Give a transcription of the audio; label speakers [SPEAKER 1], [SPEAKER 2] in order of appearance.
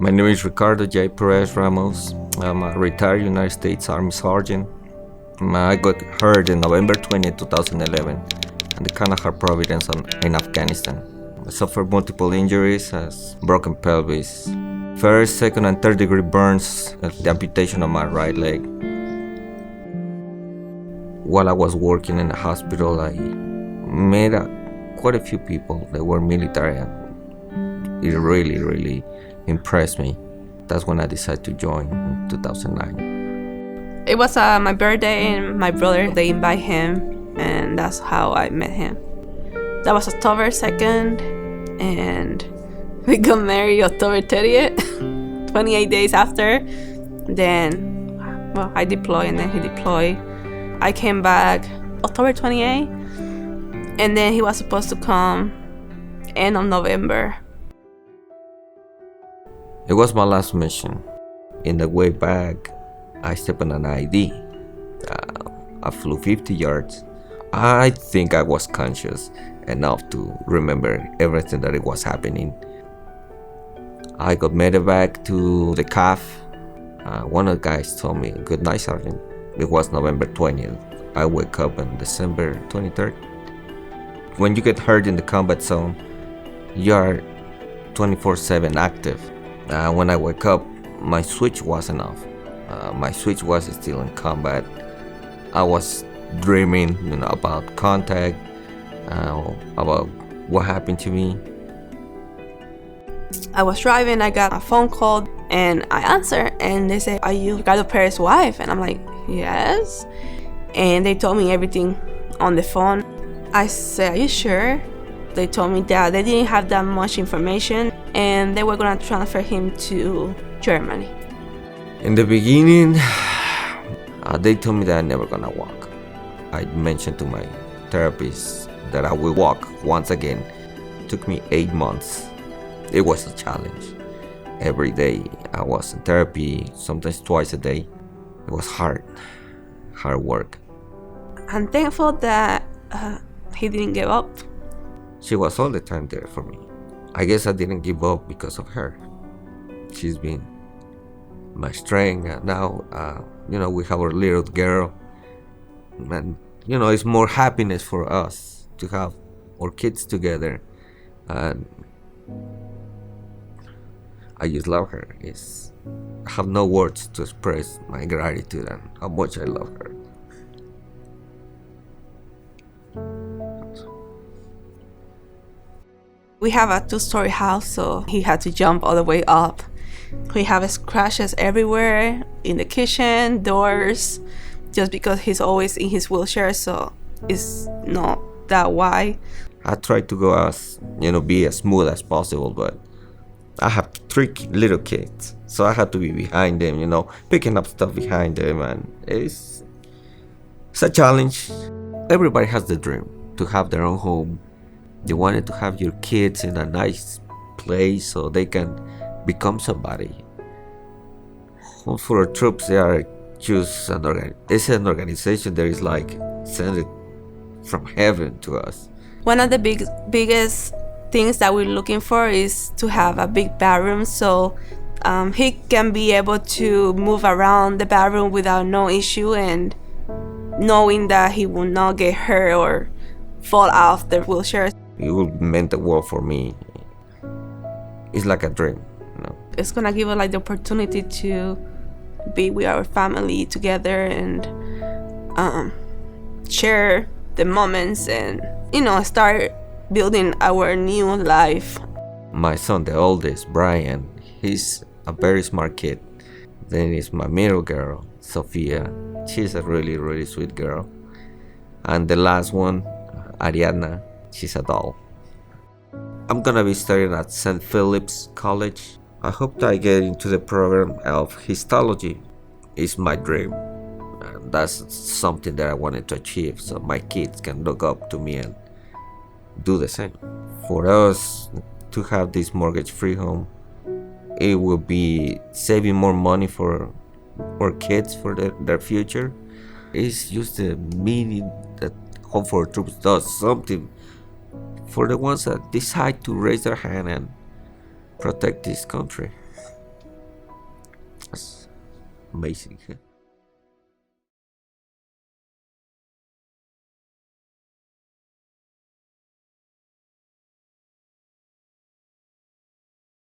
[SPEAKER 1] My name is Ricardo PerezRamos. I'm a retired United States Army Sergeant. I got hurt in November 20, 2011 in the Kandahar province in Afghanistan. I suffered multiple injuries as broken pelvis, first, second, and third degree burns, and the amputation of my right leg. While I was working in the hospital, I met quite a few people that were military, and it really impressed me. That's when I decided to join in 2009.
[SPEAKER 2] It was my birthday, and my brother, they invite him, and that's how I met him. That was October 2nd, and we got married October 30th, 28 days after. Then, well, I deployed, and then he deployed. I came back October 28th, and then he was supposed to come end of November.
[SPEAKER 1] It was my last mission. In the way back, I stepped on an ID. I flew 50 yards. I think I was conscious enough to remember everything that it was happening. I got medevac to the CAF. One of the guys told me, "Good night, Sergeant." It was November 20th. I wake up on December 23rd. When you get hurt in the combat zone, you are 24/7 active. When I wake up, my switch wasn't off. My switch was still in combat. I was dreaming, about contact, about what happened to me.
[SPEAKER 2] I was driving, I got a phone call, and I answered, and they said, "Are you Ricardo Perez's wife?" And I'm like, "Yes." And they told me everything on the phone. I said, "Are you sure?" They told me that they didn't have that much information, and they were gonna transfer him to Germany.
[SPEAKER 1] In the beginning, they told me that I'm never gonna walk. I mentioned to my therapist that I will walk once again. It took me 8 months. It was a challenge. Every day I was in therapy, sometimes twice a day. It was hard work.
[SPEAKER 2] I'm thankful that he didn't give up.
[SPEAKER 1] She was all the time there for me. I guess I didn't give up because of her. She's been my strength. Now, we have our little girl. And, it's more happiness for us to have our kids together. And I just love her. I have no words to express my gratitude and how much I love her.
[SPEAKER 2] We have a 2-story house, so he had to jump all the way up. We have scratches everywhere, in the kitchen, doors, just because he's always in his wheelchair, so it's not that wide.
[SPEAKER 1] I try to go be as smooth as possible, but I have 3 little kids, so I have to be behind them, picking up stuff behind them, and it's a challenge. Everybody has the dream to have their own home. You wanted to have your kids in a nice place so they can become somebody. Home for our troops, they are just it's an organization that is like sent from heaven to us.
[SPEAKER 2] One of the biggest things that we're looking for is to have a big bathroom, so he can be able to move around the bathroom without no issue, and knowing that he will not get hurt or fall off the wheelchair.
[SPEAKER 1] It will mean the world for me. It's like a dream.
[SPEAKER 2] It's gonna give us the opportunity to be with our family together and share the moments and start building our new life.
[SPEAKER 1] My son, the oldest, Brian, he's a very smart kid. Then is my middle girl, Sophia. She's a really sweet girl. And the last one, Ariadna, she's a doll. I'm gonna be studying at St. Philip's College. I hope that I get into the program of histology. It's my dream. And that's something that I wanted to achieve, so my kids can look up to me and do the same. For us to have this mortgage-free home, it will be saving more money for our kids for their future. It's just the meaning that Home for Troops does something for the ones that decide to raise their hand and protect this country. That's basic.